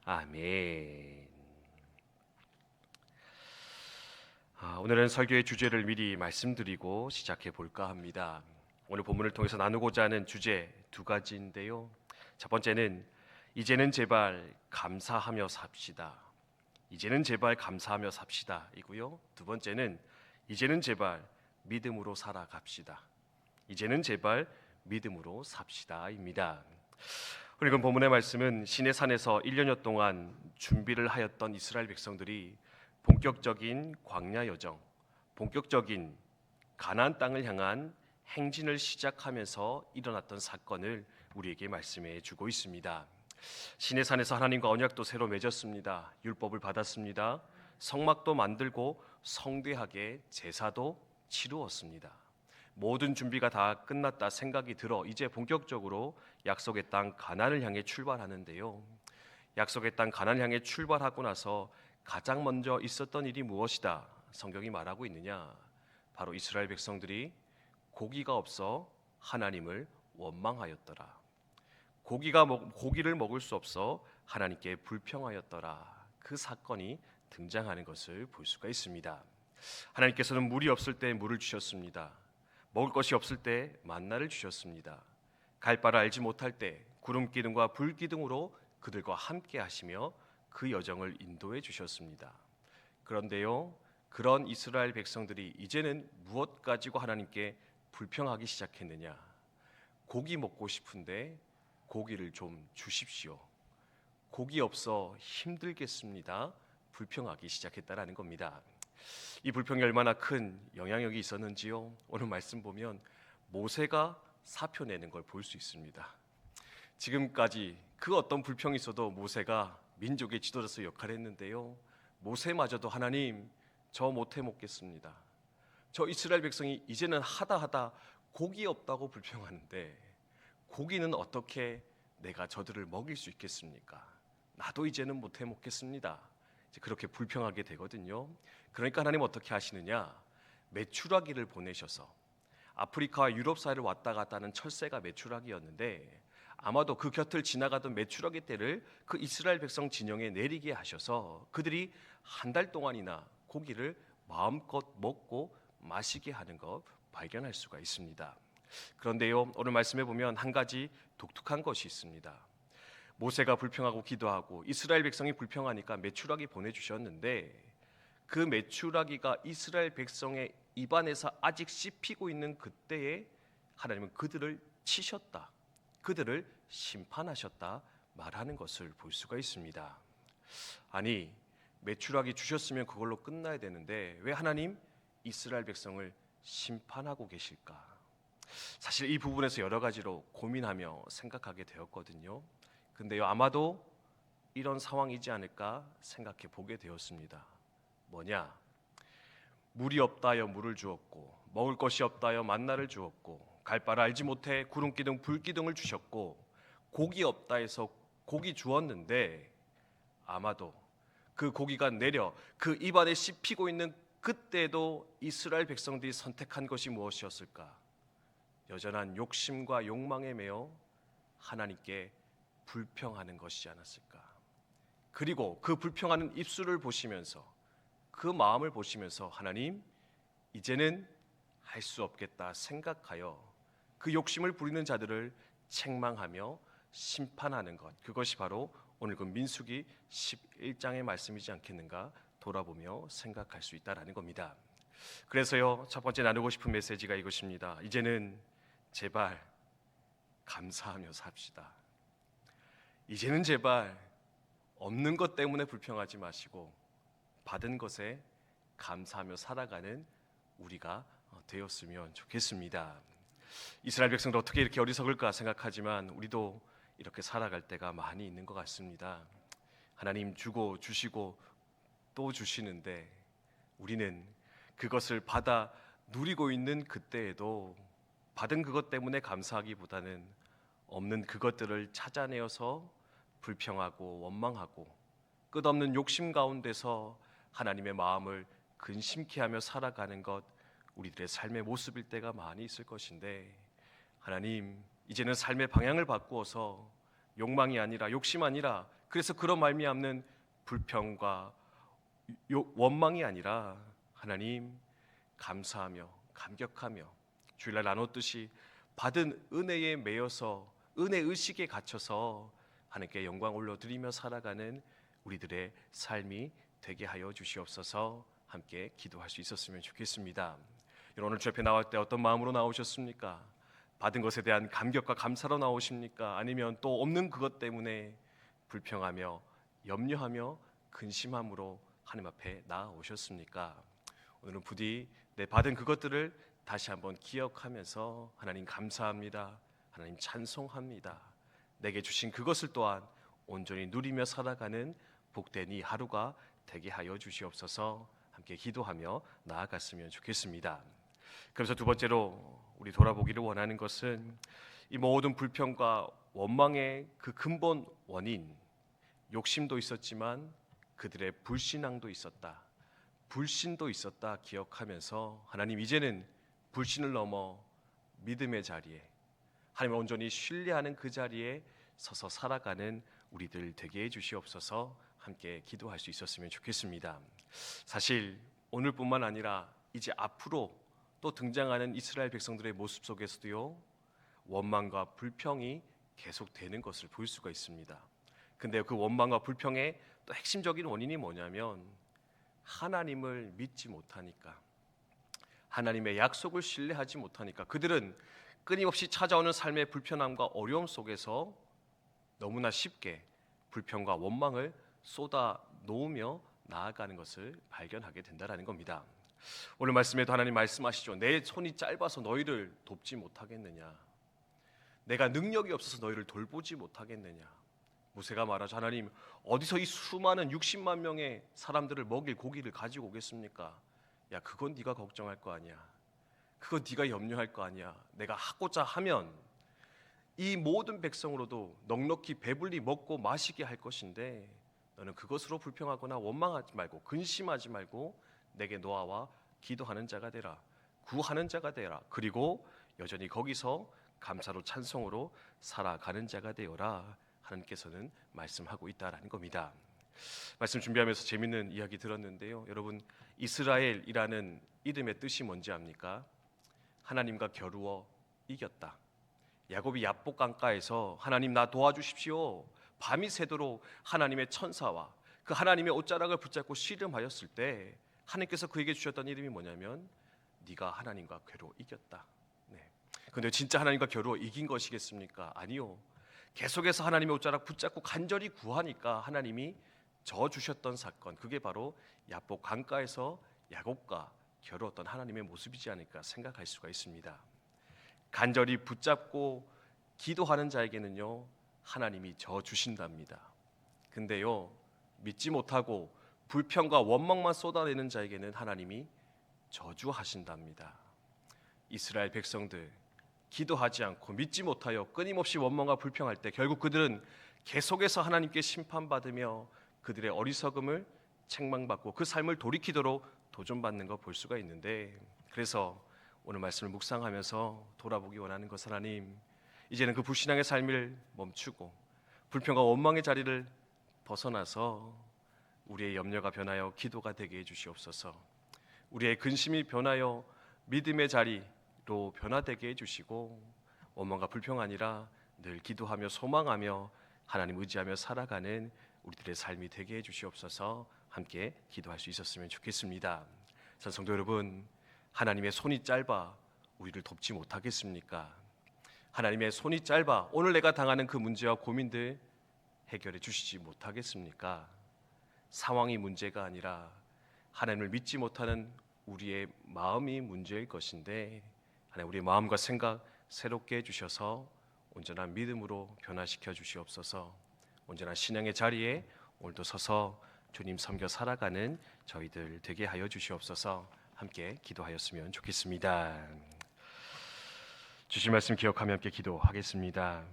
아멘. 오늘은 설교의 주제를 미리 말씀드리고 시작해 볼까 합니다. 오늘 본문을 통해서 나누고자 하는 주제 두 가지인데요. 첫 번째는 이제는 제발 감사하며 삽시다. 이제는 제발 감사하며 삽시다 이고요. 두 번째는 이제는 제발 믿음으로 살아갑시다. 이제는 제발 믿음으로 삽시다입니다. 오늘 그 본문의 말씀은 시내산에서 1년여 동안 준비를 하였던 이스라엘 백성들이 본격적인 광야 여정, 본격적인 가나안 땅을 향한 행진을 시작하면서 일어났던 사건을 우리에게 말씀해 주고 있습니다. 시내산에서 하나님과 언약도 새로 맺었습니다. 율법을 받았습니다. 성막도 만들고 성대하게 제사도 치루었습니다. 모든 준비가 다 끝났다 생각이 들어 이제 본격적으로 약속의 땅 가나안을 향해 출발하는데요. 약속의 땅 가나안을 향해 출발하고 나서 가장 먼저 있었던 일이 무엇이다? 성경이 말하고 있느냐? 바로 이스라엘 백성들이 고기가 없어 하나님을 원망하였더라. 고기를 먹을 수 없어 하나님께 불평하였더라. 그 사건이 등장하는 것을 볼 수가 있습니다. 하나님께서는 물이 없을 때 물을 주셨습니다. 먹을 것이 없을 때 만나를 주셨습니다. 갈 바를 알지 못할 때 구름 기둥과 불 기둥으로 그들과 함께 하시며 그 여정을 인도해 주셨습니다. 그런데요, 그런 이스라엘 백성들이 이제는 무엇 가지고 하나님께 불평하기 시작했느냐? 고기 먹고 싶은데 고기를 좀 주십시오. 고기 없어 힘들겠습니다. 불평하기 시작했다라는 겁니다. 이 불평이 얼마나 큰 영향력이 있었는지요. 오늘 말씀 보면 모세가 사표 내는 걸 볼 수 있습니다. 지금까지 그 어떤 불평이 있어도 모세가 민족의 지도자로서 역할을 했는데요. 모세마저도 하나님, 저 못해 먹겠습니다. 저 이스라엘 백성이 이제는 하다 고기 없다고 불평하는데 고기는 어떻게 내가 저들을 먹일 수 있겠습니까? 나도 이제는 못해 먹겠습니다. 그렇게 불평하게 되거든요. 그러니까 하나님 어떻게 하시느냐? 메추라기를 보내셔서 아프리카와 유럽 사이를 왔다 갔다 하는 철새가 메추라기였는데 아마도 그 곁을 지나가던 메추라기 떼를 그 이스라엘 백성 진영에 내리게 하셔서 그들이 한 달 동안이나 고기를 마음껏 먹고 마시게 하는 것 발견할 수가 있습니다. 그런데요, 오늘 말씀해 보면 한 가지 독특한 것이 있습니다. 모세가 불평하고 기도하고 이스라엘 백성이 불평하니까 메추라기 보내주셨는데 그 메추라기가 이스라엘 백성의 입안에서 아직 씹히고 있는 그때에 하나님은 그들을 치셨다, 그들을 심판하셨다 말하는 것을 볼 수가 있습니다. 아니, 메추라기 주셨으면 그걸로 끝나야 되는데 왜 하나님 이스라엘 백성을 심판하고 계실까? 사실 이 부분에서 여러 가지로 고민하며 생각하게 되었거든요. 근데요, 아마도 이런 상황이지 않을까 생각해 보게 되었습니다. 뭐냐? 물이 없다여 물을 주었고 먹을 것이 없다여 만나를 주었고 갈 바를 알지 못해 구름기둥 불기둥을 주셨고 고기 없다 해서 고기 주었는데 아마도 그 고기가 내려 그 입안에 씹히고 있는 그때도 이스라엘 백성들이 선택한 것이 무엇이었을까? 여전한 욕심과 욕망에 매여 하나님께 불평하는 것이지 않았을까? 그리고 그 불평하는 입술을 보시면서 그 마음을 보시면서 하나님, 이제는 할 수 없겠다 생각하여 그 욕심을 부리는 자들을 책망하며 심판하는 것, 그것이 바로 오늘 그 민수기 11장의 말씀이지 않겠는가 돌아보며 생각할 수 있다라는 겁니다. 그래서요, 첫 번째 나누고 싶은 메시지가 이것입니다. 이제는 제발 감사하며 삽시다. 이제는 제발 없는 것 때문에 불평하지 마시고 받은 것에 감사하며 살아가는 우리가 되었으면 좋겠습니다. 이스라엘 백성도 어떻게 이렇게 어리석을까 생각하지만 우리도 이렇게 살아갈 때가 많이 있는 것 같습니다. 하나님 주고 주시고 또 주시는데 우리는 그것을 받아 누리고 있는 그때에도 받은 그것 때문에 감사하기보다는 없는 그것들을 찾아내어서 불평하고 원망하고 끝없는 욕심 가운데서 하나님의 마음을 근심케 하며 살아가는 것, 우리들의 삶의 모습일 때가 많이 있을 것인데 하나님, 이제는 삶의 방향을 바꾸어서 욕망이 아니라 욕심 아니라 그래서 그런 말미암는 불평과 원망이 아니라 하나님 감사하며 감격하며 주일날 나눴듯이 받은 은혜에 매여서 은혜 의식에 갇혀서 하나님께 영광 올려드리며 살아가는 우리들의 삶이 되게 하여 주시옵소서. 함께 기도할 수 있었으면 좋겠습니다. 오늘 주 앞에 나올 때 어떤 마음으로 나오셨습니까? 받은 것에 대한 감격과 감사로 나오십니까? 아니면 또 없는 그것 때문에 불평하며 염려하며 근심함으로 하나님 앞에 나아오셨습니까? 오늘은 부디 내 받은 그것들을 다시 한번 기억하면서 하나님 감사합니다, 하나님 찬송합니다, 내게 주신 그것을 또한 온전히 누리며 살아가는 복된 이 하루가 되게 하여 주시옵소서. 함께 기도하며 나아갔으면 좋겠습니다. 그래서 두 번째로 우리 돌아보기를 원하는 것은 이 모든 불평과 원망의 그 근본 원인, 욕심도 있었지만 그들의 불신앙도 있었다, 불신도 있었다 기억하면서 하나님 이제는 불신을 넘어 믿음의 자리에 하나님을 온전히 신뢰하는 그 자리에 서서 살아가는 우리들 되게 해주시옵소서. 함께 기도할 수 있었으면 좋겠습니다. 사실 오늘뿐만 아니라 이제 앞으로 또 등장하는 이스라엘 백성들의 모습 속에서도요, 원망과 불평이 계속되는 것을 볼 수가 있습니다. 근데 그 원망과 불평의 또 핵심적인 원인이 뭐냐면 하나님을 믿지 못하니까, 하나님의 약속을 신뢰하지 못하니까 그들은 끊임없이 찾아오는 삶의 불편함과 어려움 속에서 너무나 쉽게 불평과 원망을 쏟아 놓으며 나아가는 것을 발견하게 된다는 겁니다. 오늘 말씀에도 하나님 말씀하시죠. 내 손이 짧아서 너희를 돕지 못하겠느냐, 내가 능력이 없어서 너희를 돌보지 못하겠느냐. 모세가 말하죠. 하나님 어디서 이 수많은 60만 명의 사람들을 먹일 고기를 가지고 오겠습니까? 야, 그건 네가 걱정할 거 아니야, 그건 네가 염려할 거 아니야. 내가 하고자 하면 이 모든 백성으로도 넉넉히 배불리 먹고 마시게 할 것인데 너는 그것으로 불평하거나 원망하지 말고 근심하지 말고 내게 노하와 기도하는 자가 되라, 구하는 자가 되라, 그리고 여전히 거기서 감사로 찬송으로 살아가는 자가 되어라. 하나님께서는 말씀하고 있다라는 겁니다. 말씀 준비하면서 재밌는 이야기 들었는데요, 여러분 이스라엘이라는 이름의 뜻이 뭔지 압니까? 하나님과 겨루어 이겼다. 야곱이 야복 강가에서 하나님 나 도와주십시오, 밤이 새도록 하나님의 천사와 그 하나님의 옷자락을 붙잡고 씨름하였을 때 하나님께서 그에게 주셨던 이름이 뭐냐면 네가 하나님과 겨루어 이겼다. 그런데 진짜 하나님과 겨루어 이긴 것이겠습니까? 아니요. 계속해서 하나님의 옷자락 붙잡고 간절히 구하니까 하나님이 저 주셨던 사건, 그게 바로 야복 강가에서 야곱과 겨루었던 하나님의 모습이지 않을까 생각할 수가 있습니다. 간절히 붙잡고 기도하는 자에게는요, 하나님이 저 주신답니다. 근데요, 믿지 못하고 불평과 원망만 쏟아내는 자에게는 하나님이 저주하신답니다. 이스라엘 백성들 기도하지 않고 믿지 못하여 끊임없이 원망과 불평할 때 결국 그들은 계속해서 하나님께 심판받으며 그들의 어리석음을 책망받고 그 삶을 돌이키도록 도전받는 거 볼 수가 있는데, 그래서 오늘 말씀을 묵상하면서 돌아보기 원하는 것은 하나님 이제는 그 불신앙의 삶을 멈추고 불평과 원망의 자리를 벗어나서 우리의 염려가 변하여 기도가 되게 해주시옵소서. 우리의 근심이 변하여 믿음의 자리로 변화되게 해주시고 원망과 불평 아니라 늘 기도하며 소망하며 하나님 의지하며 살아가는 우리들의 삶이 되게 해주시옵소서. 함께 기도할 수 있었으면 좋겠습니다. 성도 여러분, 하나님의 손이 짧아 우리를 돕지 못하겠습니까? 하나님의 손이 짧아 오늘 내가 당하는 그 문제와 고민들 해결해 주시지 못하겠습니까? 상황이 문제가 아니라 하나님을 믿지 못하는 우리의 마음이 문제일 것인데 하나님 우리의 마음과 생각 새롭게 해주셔서 온전한 믿음으로 변화시켜 주시옵소서. 온전한 신앙의 자리에 오늘도 서서 주님 섬겨 살아가는 저희들 되게 하여 주시옵소서. 함께 기도하였으면 좋겠습니다. 주신 말씀 기억하며 함께 기도하겠습니다.